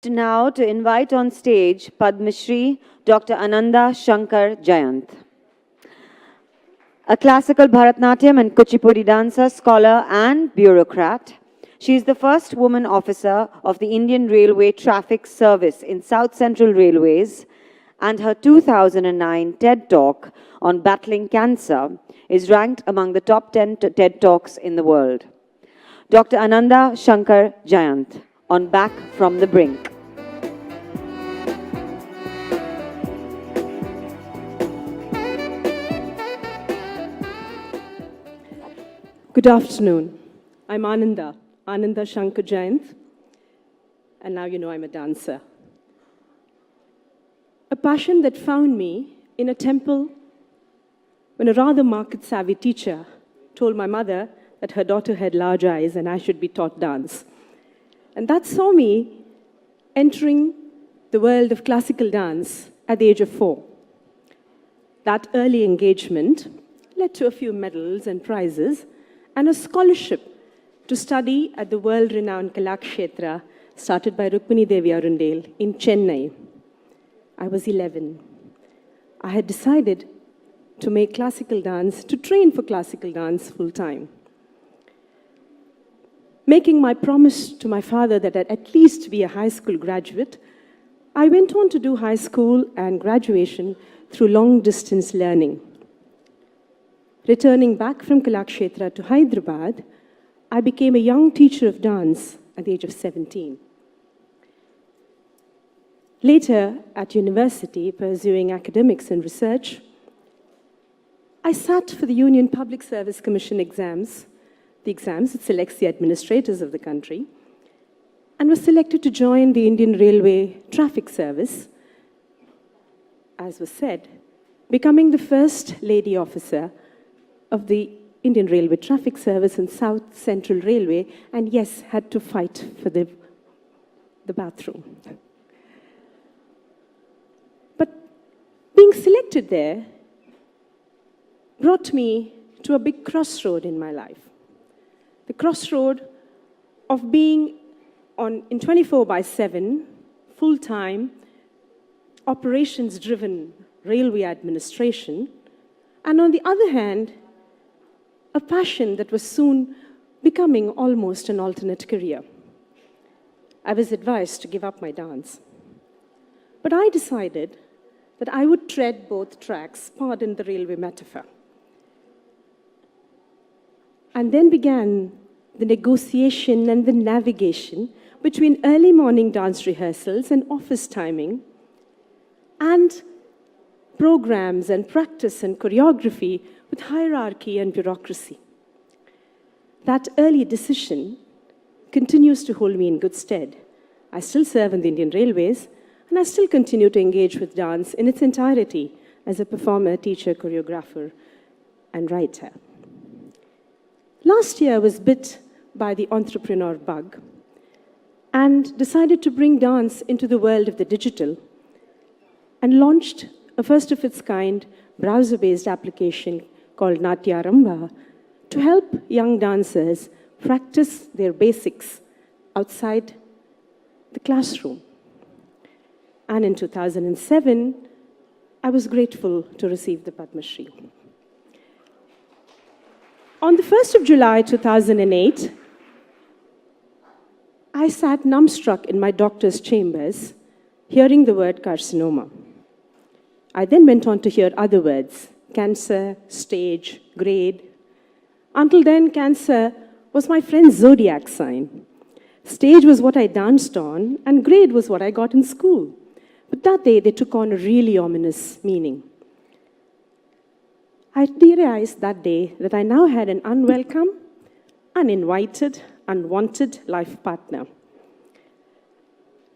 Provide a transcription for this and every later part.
Now to invite on stage Padma Shri Dr. Ananda Shankar Jayant, a classical Bharatanatyam and Kuchipudi dancer, scholar and bureaucrat. She is the first woman officer of the Indian Railway Traffic Service in South Central Railways, and her 2009 TED Talk on battling cancer is ranked among the top 10 TED Talks in the world. Dr. Ananda Shankar Jayant on Back from the Brink. Good afternoon. I'm Ananda Shankar Jayant, and now you know I'm a dancer. A passion that found me in a temple when a rather market-savvy teacher told my mother that her daughter had large eyes and I should be taught dance. And that saw me entering the world of classical dance at the age of 4. That early engagement led to a few medals and prizes and a scholarship to study at the world-renowned Kalakshetra started by Rukmini Devi Arundale in Chennai. I was 11. I had decided to make classical dance, to train for classical dance full-time. Making my promise to my father that I'd at least be a high school graduate, I went on to do high school and graduation through long-distance learning. Returning back from Kalakshetra to Hyderabad, I became a young teacher of dance at the age of 17. Later, at university, pursuing academics and research, I sat for the Union Public Service Commission exams, the exams that selects the administrators of the country, and was selected to join the Indian Railway Traffic Service, as was said, becoming the first lady officer of the Indian Railway Traffic Service in South Central Railway, and yes, had to fight for the bathroom. But being selected there brought me to a big crossroad in my life. The crossroad of being in 24/7, full-time, operations-driven railway administration, and on the other hand, a passion that was soon becoming almost an alternate career. I was advised to give up my dance. But I decided that I would tread both tracks, pardon the railway metaphor. And then began the negotiation and the navigation between early morning dance rehearsals and office timing, and programs and practice and choreography with hierarchy and bureaucracy. That early decision continues to hold me in good stead. I still serve in the Indian Railways, and I still continue to engage with dance in its entirety as a performer, teacher, choreographer, and writer. Last year, I was bit by the entrepreneur bug and decided to bring dance into the world of the digital and launched a first-of-its-kind browser-based application called Natyarambha to help young dancers practice their basics outside the classroom. And in 2007, I was grateful to receive the Padma Shri. On the 1st of July 2008, I sat numbstruck in my doctor's chambers, hearing the word carcinoma. I then went on to hear other words: cancer, stage, grade. Until then, cancer was my friend's zodiac sign. Stage was what I danced on, and grade was what I got in school. But that day, they took on a really ominous meaning. I realized that day that I now had an unwelcome, uninvited, unwanted life partner.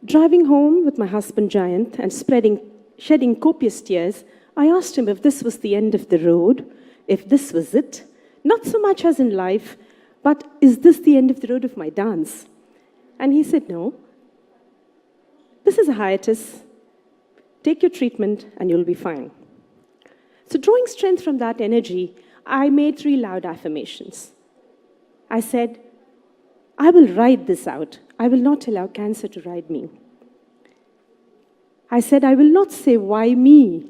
Driving home with my husband Jayant and shedding copious tears, I asked him if this was the end of the road, if this was it, not so much as in life, but is this the end of the road of my dance? And he said, no, this is a hiatus. Take your treatment and you'll be fine. So drawing strength from that energy, I made 3 loud affirmations. I said, I will ride this out. I will not allow cancer to ride me. I said, I will not say why me.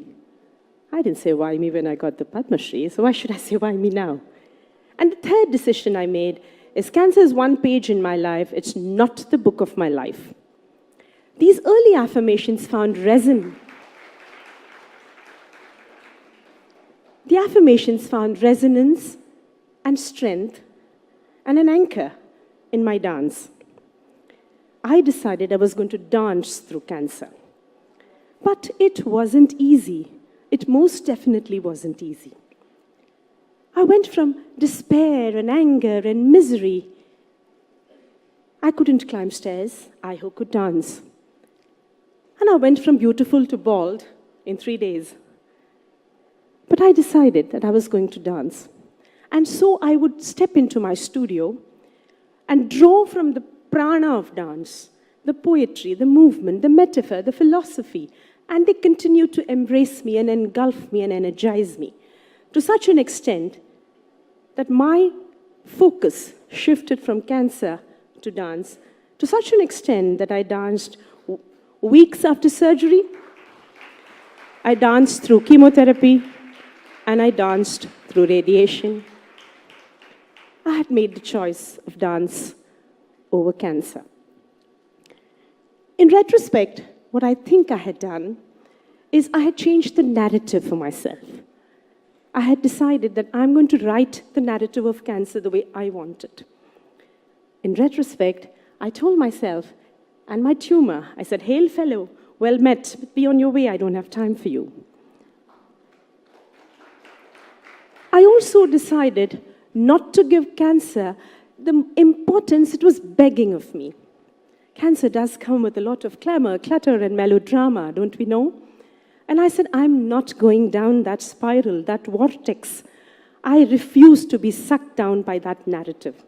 I didn't say why me when I got the Padma Shri, so why should I say why me now? And the third decision I made is cancer is one page in my life, it's not the book of my life. These early affirmations found resonance. The affirmations found resonance and strength and an anchor in my dance. I decided I was going to dance through cancer. But it wasn't easy. It most definitely wasn't easy. I went from despair and anger and misery. I couldn't climb stairs. I who could dance. And I went from beautiful to bald in 3 days. But I decided that I was going to dance. And so I would step into my studio and draw from the prana of dance, the poetry, the movement, the metaphor, the philosophy, and they continue to embrace me and engulf me and energize me to such an extent that my focus shifted from cancer to dance to such an extent that I danced weeks after surgery, I danced through chemotherapy, and I danced through radiation. I had made the choice of dance over cancer. In retrospect, what I think I had done is I had changed the narrative for myself. I had decided that I'm going to write the narrative of cancer the way I want it. In retrospect, I told myself and my tumor, I said, "Hail fellow, well met, but be on your way, I don't have time for you." I also decided not to give cancer the importance it was begging of me. Cancer does come with a lot of clamor, clutter, and melodrama, don't we know? And I said, I'm not going down that spiral, that vortex. I refuse to be sucked down by that narrative.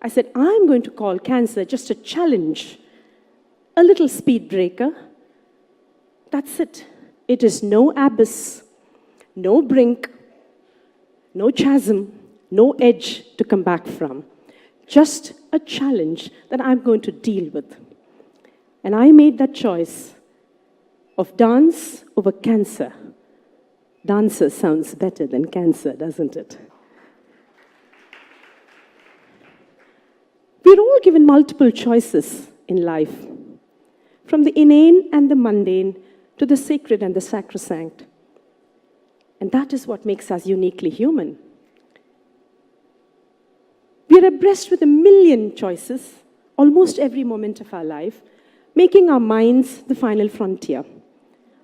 I said, I'm going to call cancer just a challenge, a little speed breaker. That's it. It is no abyss, no brink, no chasm, no edge to come back from. Just a challenge that I'm going to deal with. And I made that choice of dance over cancer. Dancer sounds better than cancer, doesn't it? We're all given multiple choices in life, from the inane and the mundane to the sacred and the sacrosanct. And that is what makes us uniquely human. We are abreast with 1,000,000 choices, almost every moment of our life, making our minds the final frontier.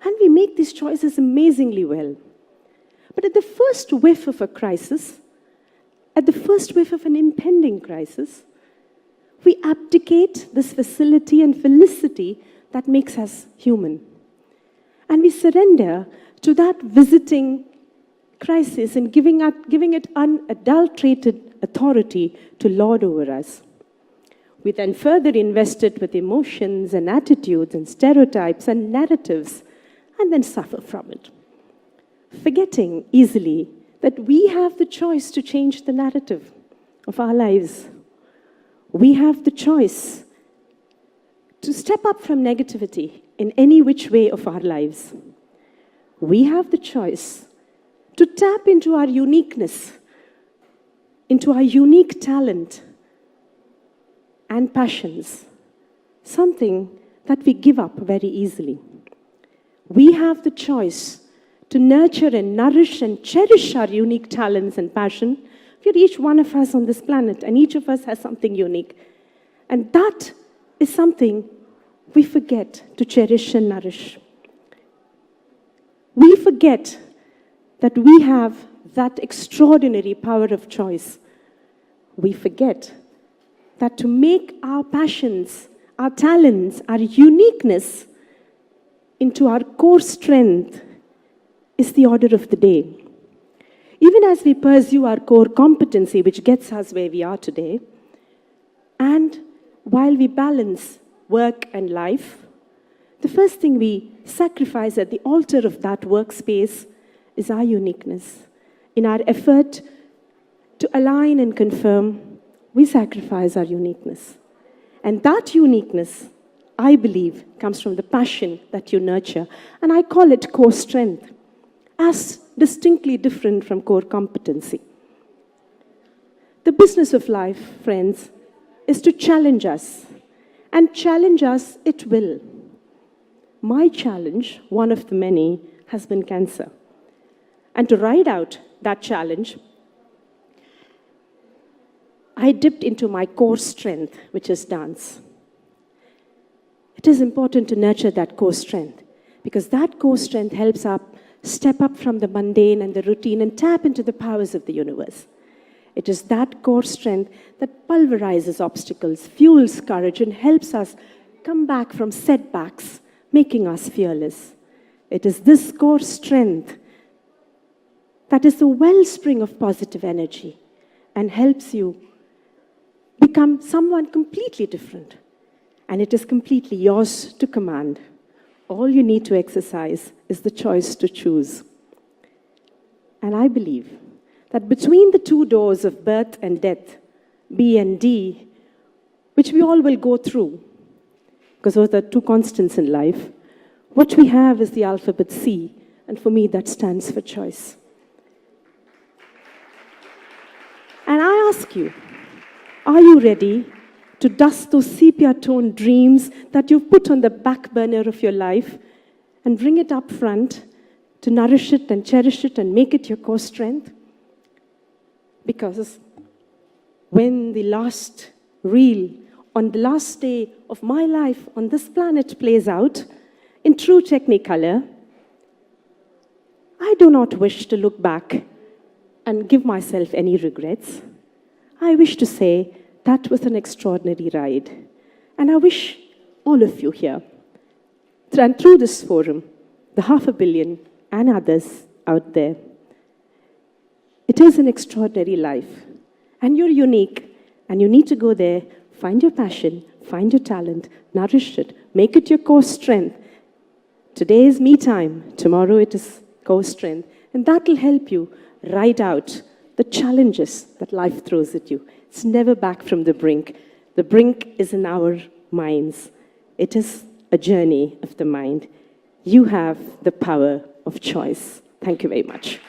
And we make these choices amazingly well. But at the first whiff of a crisis, at the first whiff of an impending crisis, we abdicate this facility and felicity that makes us human. And we surrender to that visiting crisis and giving it unadulterated authority to lord over us. We then further invest it with emotions and attitudes and stereotypes and narratives, and then suffer from it, forgetting easily that we have the choice to change the narrative of our lives. We have the choice to step up from negativity in any which way of our lives. We have the choice to tap into our uniqueness, into our unique talent and passions, something that we give up very easily. We have the choice to nurture and nourish and cherish our unique talents and passion. We're each one of us on this planet, and each of us has something unique. And that is something we forget to cherish and nourish. We forget that we have that extraordinary power of choice. We forget that to make our passions, our talents, our uniqueness into our core strength is the order of the day. Even as we pursue our core competency, which gets us where we are today, and while we balance work and life, the first thing we sacrifice at the altar of that workspace is our uniqueness. In our effort to align and confirm, we sacrifice our uniqueness. And that uniqueness I believe, comes from the passion that you nurture. And I call it core strength, as distinctly different from core competency. The business of life, friends, is to challenge us. And challenge us it will. My challenge, one of the many, has been cancer. And to ride out that challenge, I dipped into my core strength, which is dance. It is important to nurture that core strength, because that core strength helps us step up from the mundane and the routine and tap into the powers of the universe. It is that core strength that pulverizes obstacles, fuels courage, and helps us come back from setbacks, making us fearless. It is this core strength that is the wellspring of positive energy and helps you become someone completely different. And it is completely yours to command. All you need to exercise is the choice to choose. And I believe that between the two doors of birth and death, B and D, which we all will go through, because those are two constants in life, what we have is the alphabet C, and for me that stands for choice. And I ask you, are you ready to dust those sepia-toned dreams that you've put on the back burner of your life and bring it up front to nourish it and cherish it and make it your core strength? Because when the last reel on the last day of my life on this planet plays out in true Technicolor, I do not wish to look back and give myself any regrets. I wish to say that was an extraordinary ride. And I wish all of you here, and through this forum, the 500 million and others out there, it is an extraordinary life. And you're unique, and you need to go there, find your passion, find your talent, nourish it, make it your core strength. Today is me time, tomorrow it is core strength. And that will help you ride out the challenges that life throws at you. It's never back from the brink. The brink is in our minds. It is a journey of the mind. You have the power of choice. Thank you very much.